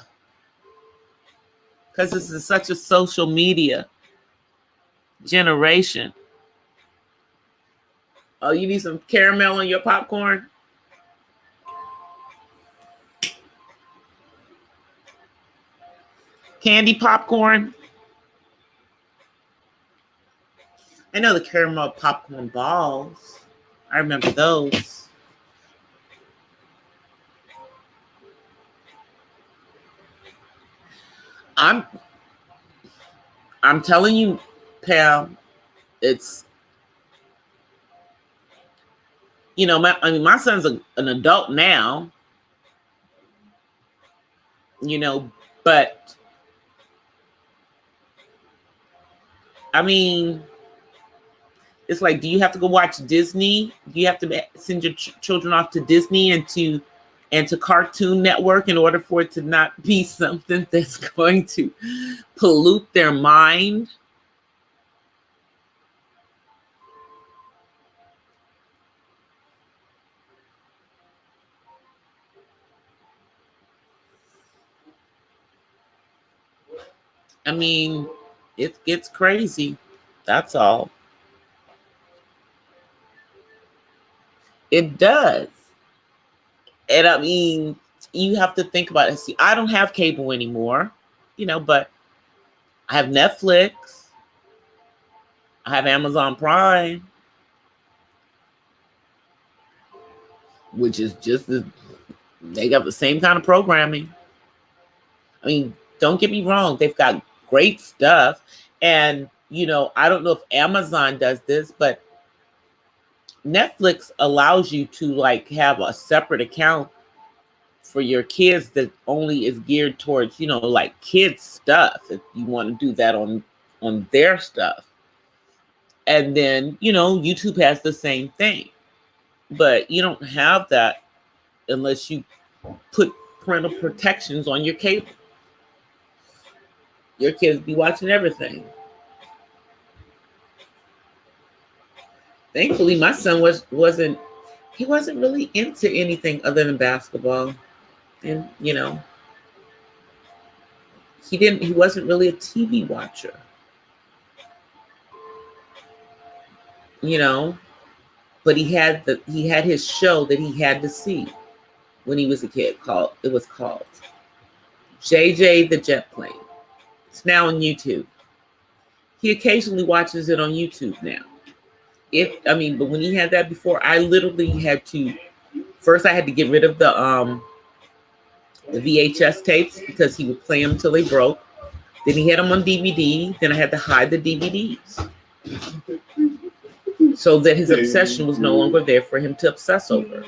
this is such a social media generation. Oh, you need some caramel on your popcorn? Candy popcorn? I know the caramel popcorn balls. I remember those. I'm telling you, Pam, it's, my son's an adult now, but I mean, it's like, do you have to go watch Disney? Do you have to send your children off to Disney and to Cartoon Network in order for it to not be something that's going to pollute their mind? I mean, it gets crazy. That's all. It does. And I mean, you have to think about it. See, I don't have cable anymore, but I have Netflix. I have Amazon Prime, which is they got the same kind of programming. I mean, don't get me wrong. They've got great stuff. And, I don't know if Amazon does this, but Netflix allows you to have a separate account for your kids that only is geared towards, kids stuff. If you want to do that on their stuff. And then, YouTube has the same thing, but you don't have that unless you put parental protections on your cable. Your kids be watching everything. Thankfully, my son wasn't really into anything other than basketball. And, he wasn't really a TV watcher. But he had his show that he had to see when he was a kid. It was called JJ the Jet Plane. It's now on YouTube. He occasionally watches it on YouTube now. But when he had that before, I literally had to get rid of the VHS tapes because he would play them till they broke. Then he had them on DVD. Then I had to hide the DVDs so that his obsession was no longer there for him to obsess over.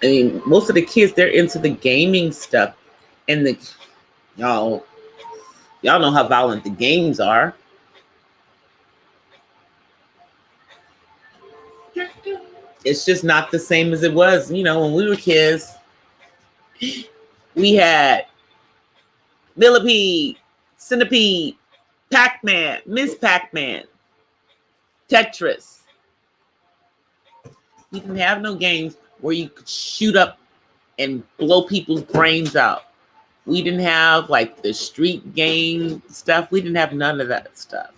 I mean, most of the kids, they're into the gaming stuff. And y'all know how violent the games are. It's just not the same as it was. When we were kids, we had Millipede, Centipede, Pac-Man, Miss Pac-Man, Tetris. You didn't have no games where you could shoot up and blow people's brains out. We didn't have the street game stuff. We didn't have none of that stuff.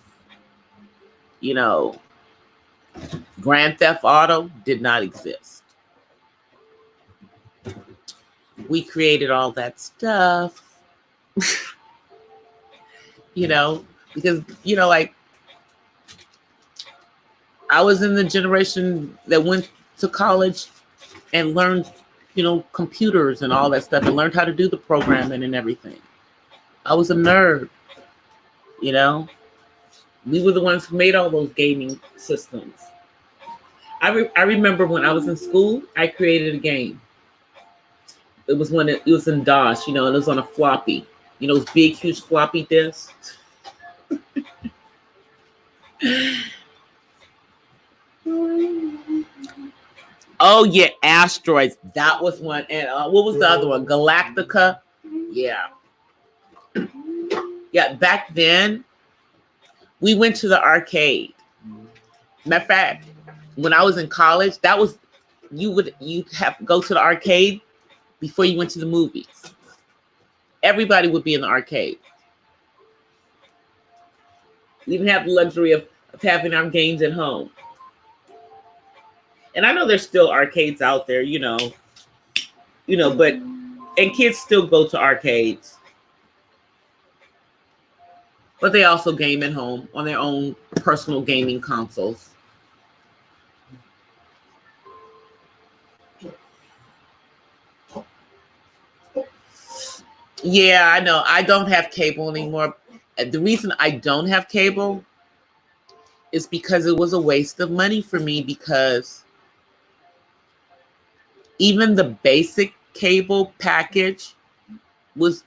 Grand Theft Auto did not exist. We created all that stuff. Because, I was in the generation that went to college and learned, computers and all that stuff and learned how to do the programming and everything. I was a nerd. You know, we were the ones who made all those gaming systems. I remember when I was in school, I created a game. It was when it was in DOS, and it was on a floppy, those big, huge floppy disks. Oh yeah, Asteroids. That was one. And what was the other one? Galactica. Yeah. Yeah. Back then, we went to the arcade. Matter of fact, when I was in college, you'd have to go to the arcade before you went to the movies. Everybody would be in the arcade. We didn't have the luxury of having our games at home. And I know there's still arcades out there, and kids still go to arcades. But they also game at home on their own personal gaming consoles. Yeah, I know. I don't have cable anymore. The reason I don't have cable is because it was a waste of money for me, because even the basic cable package was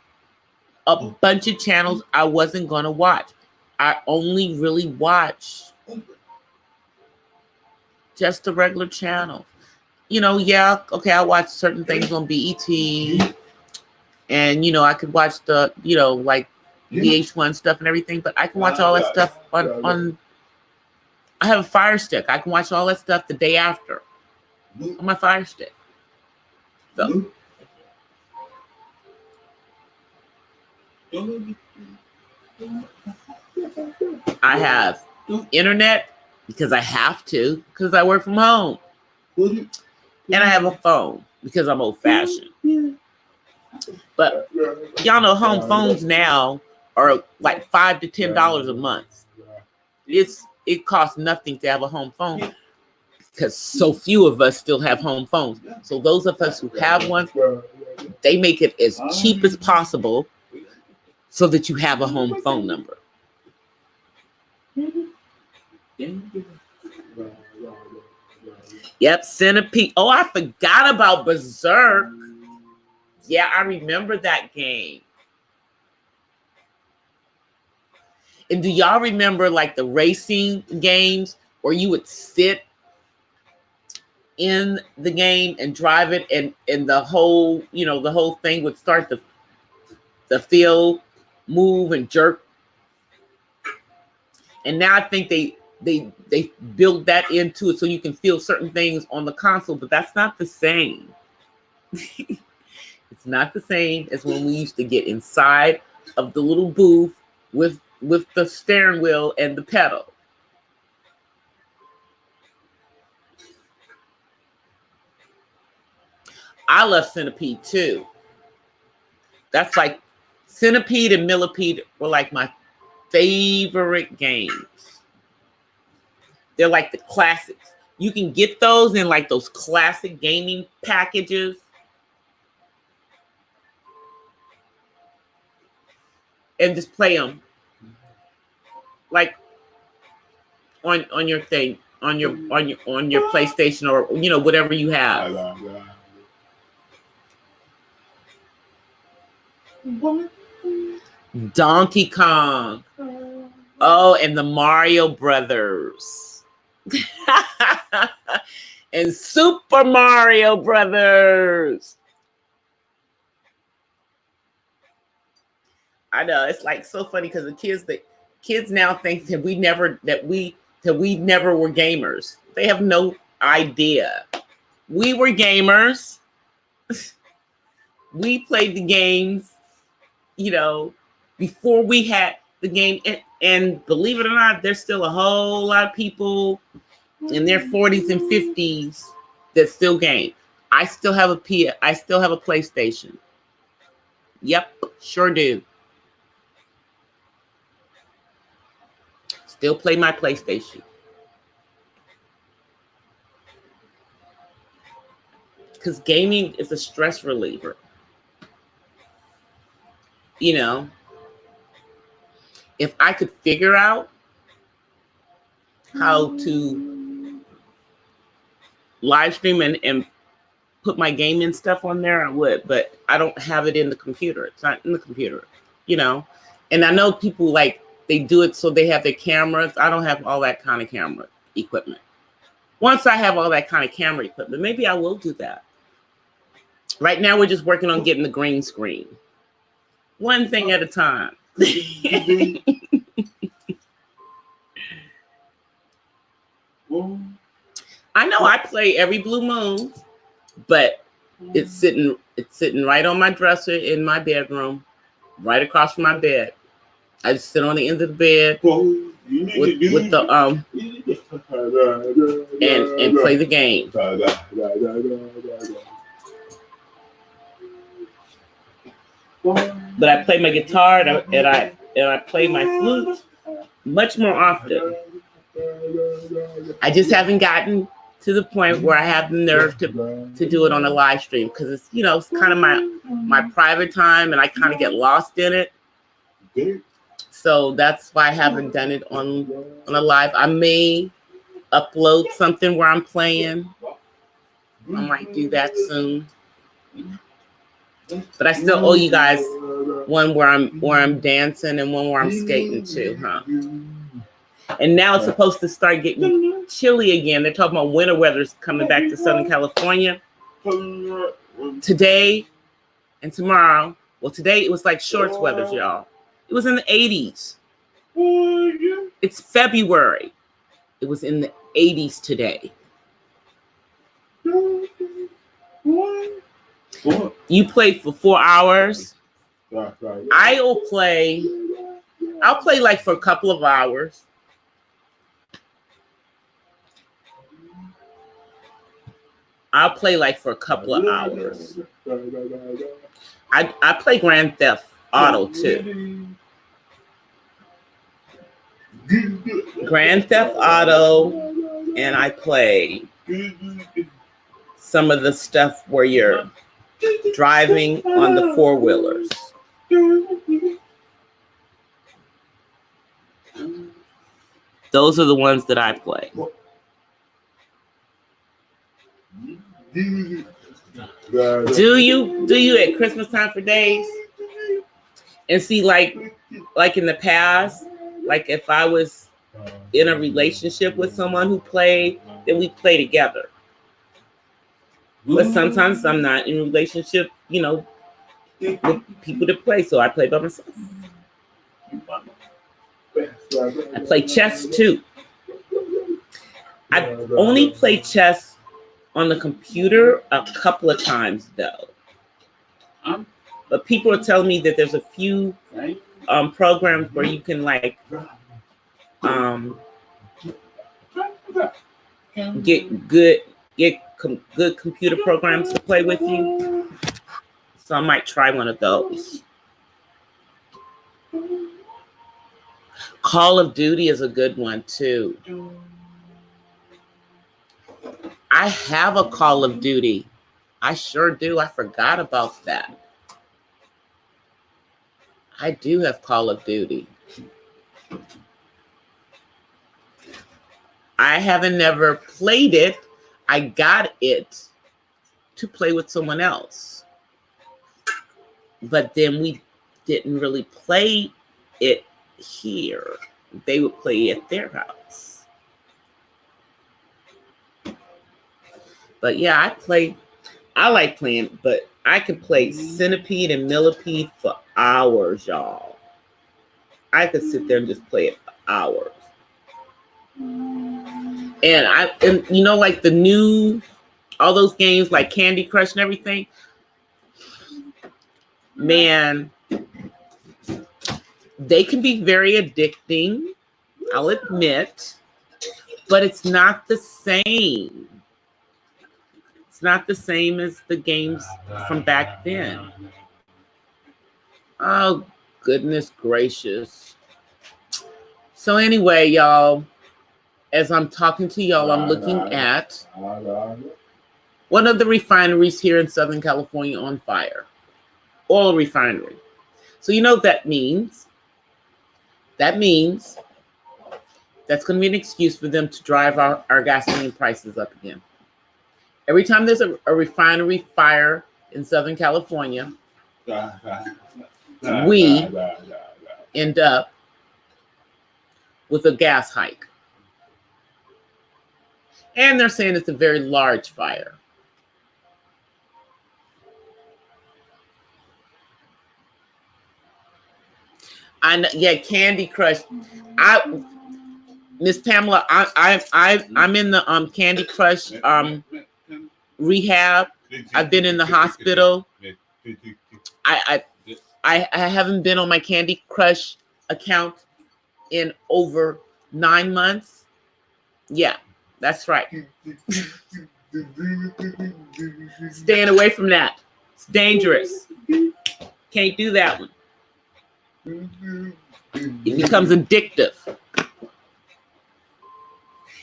a bunch of channels I wasn't going to watch. I only really watch just the regular channel. Yeah, okay, I watch certain things on BET, and I could watch the, like VH1 stuff and everything, but I can watch all that stuff on I have a Fire Stick. I can watch all that stuff the day after on my Fire Stick. So I have internet because I have to, because I work from home. And I have a phone because I'm old-fashioned. But y'all know home phones now are like $5 to $10 a month. It costs nothing to have a home phone because so few of us still have home phones. So those of us who have one, they make it as cheap as possible so that you have a home phone number. Yep, Centipede. Oh, I forgot about Berserk. Yeah, I remember that game. And do y'all remember like the racing games where you would sit in the game and drive it, and the whole, the whole thing would start the field move and jerk? And now I think they built that into it so you can feel certain things on the console, but that's not the same. It's not the same as when we used to get inside of the little booth with the steering wheel and the pedal. I love Centipede too. That's like Centipede and Millipede were like my favorite games. They're like the classics. You can get those in like those classic gaming packages. And just play them like on your thing, on your PlayStation, or whatever you have. Donkey Kong. Oh, and the Mario Brothers. And Super Mario Brothers. I know, it's like so funny because the kids now think that we never were gamers. They have no idea. We were gamers. We played the games, before we had the game. And believe it or not, there's still a whole lot of people in their 40s and 50s that still game. I still have a PlayStation. Yep, sure do. Still play my PlayStation. Because gaming is a stress reliever. if I could figure out how to live stream and put my gaming stuff on there, I would, but I don't have it in the computer. It's not in the computer, you know? And I know people like, they do it so they have their cameras. I don't have all that kind of camera equipment. Once I have all that kind of camera equipment, maybe I will do that. Right now, we're just working on getting the green screen. One thing at a time. I know I play every blue moon, but it's sitting right on my dresser in my bedroom, right across from my bed. I just sit on the end of the bed with the and play the game. But I play my guitar and I play my flute much more often. I just haven't gotten to the point where I have the nerve to do it on a live stream, because it's, you know, it's kind of my private time and I kind of get lost in it. So that's why I haven't done it on a live. I may upload something where I'm playing. I might do that soon. But I still owe you guys one where I'm dancing and one where I'm skating too, huh? And now it's supposed to start getting chilly again. They're talking about winter weather's coming back to Southern California. Today and tomorrow. Well, today it was like shorts weather, y'all. It was in the 80s. It's February. It was in the 80s today. You played for 4 hours. I'll play like for a couple of hours. I'll play like for a couple of hours. I play Grand Theft Auto too. Grand Theft Auto, and I play some of the stuff where you're driving on the four-wheelers. Those are the ones that I play. Do you at Christmas time for days? And see, like in the past, like if I was in a relationship with someone who played, then we play together. But sometimes I'm not in a relationship, you know, with people to play, so I play by myself. I play chess too. I've only played chess on the computer a couple of times though. But people are telling me that there's a few programs where you can like get good computer programs to play with you. So I might try one of those. Call of Duty is a good one too. I have a Call of Duty. I sure do. I forgot about that. I do have Call of Duty. I haven't never played it. I got it to play with someone else. But then we didn't really play it here. They would play at their house. But yeah, I like playing, but I could play Centipede and Millipede for hours, y'all. I could sit there and just play it for hours. And you know, like all those games like Candy Crush and everything, man, they can be very addicting, I'll admit, but it's not the same. It's not the same as the games from back then. Oh, goodness gracious. So anyway, y'all, as I'm talking to y'all, I'm looking at one of the refineries here in Southern California on fire. Oil refinery. So you know what that means. That means that's going to be an excuse for them to drive our gasoline prices up again. Every time there's a refinery fire in Southern California, we end up with a gas hike. And they're saying it's a very large fire. Yeah, Candy Crush. Miss Pamela, I'm in the Candy Crush rehab. I've been in the hospital. I haven't been on my Candy Crush account in over 9 months. Yeah, that's right. Staying away from that. It's dangerous. Can't do that one. It becomes addictive.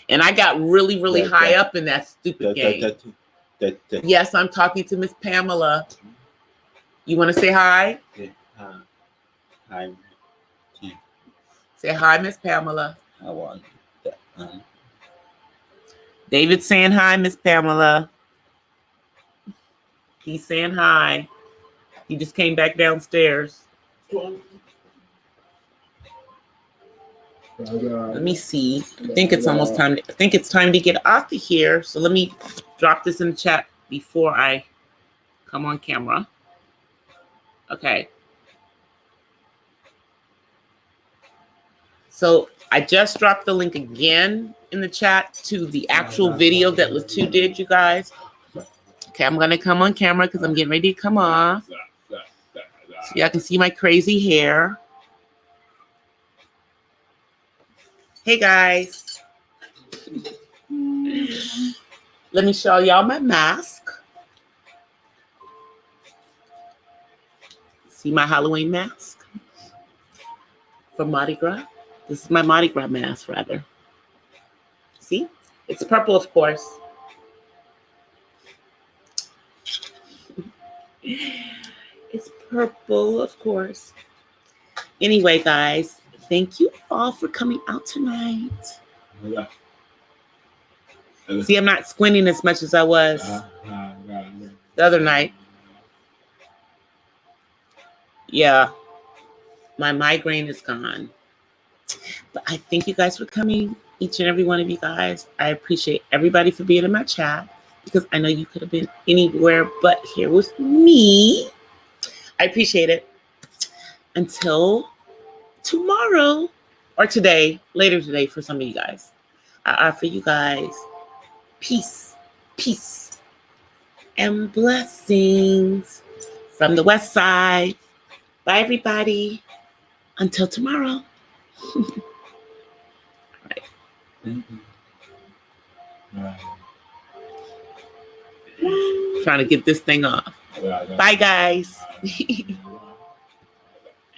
And I got really, really high up in that stupid game. Yes, I'm talking to Miss Pamela. You want to say hi? Hi. Say hi, Miss Pamela. I want that. David's saying hi, Miss Pamela. He's saying hi. He just came back downstairs. Let me see. I think it's almost time. I think it's time to get off of here. So let me drop this in the chat before I come on camera. Okay. So I just dropped the link again in the chat to the actual video that Latu did, you guys. Okay, I'm gonna come on camera because I'm getting ready to come off. So y'all can see my crazy hair. Hey guys. Let me show y'all my mask. See my Halloween mask from Mardi Gras? This is my Mardi Gras mask, rather. See? It's purple, of course. It's purple, of course. Anyway, guys, thank you all for coming out tonight. See, I'm not squinting as much as I was the other night. Yeah, my migraine is gone. But I thank you guys for coming, each and every one of you guys. I appreciate everybody for being in my chat because I know you could have been anywhere but here with me. I appreciate it. Until tomorrow or today, later today for some of you guys, I offer you guys peace, and blessings from the West Side. Bye, everybody. Until tomorrow. All right. Trying to get this thing off. Bye, guys.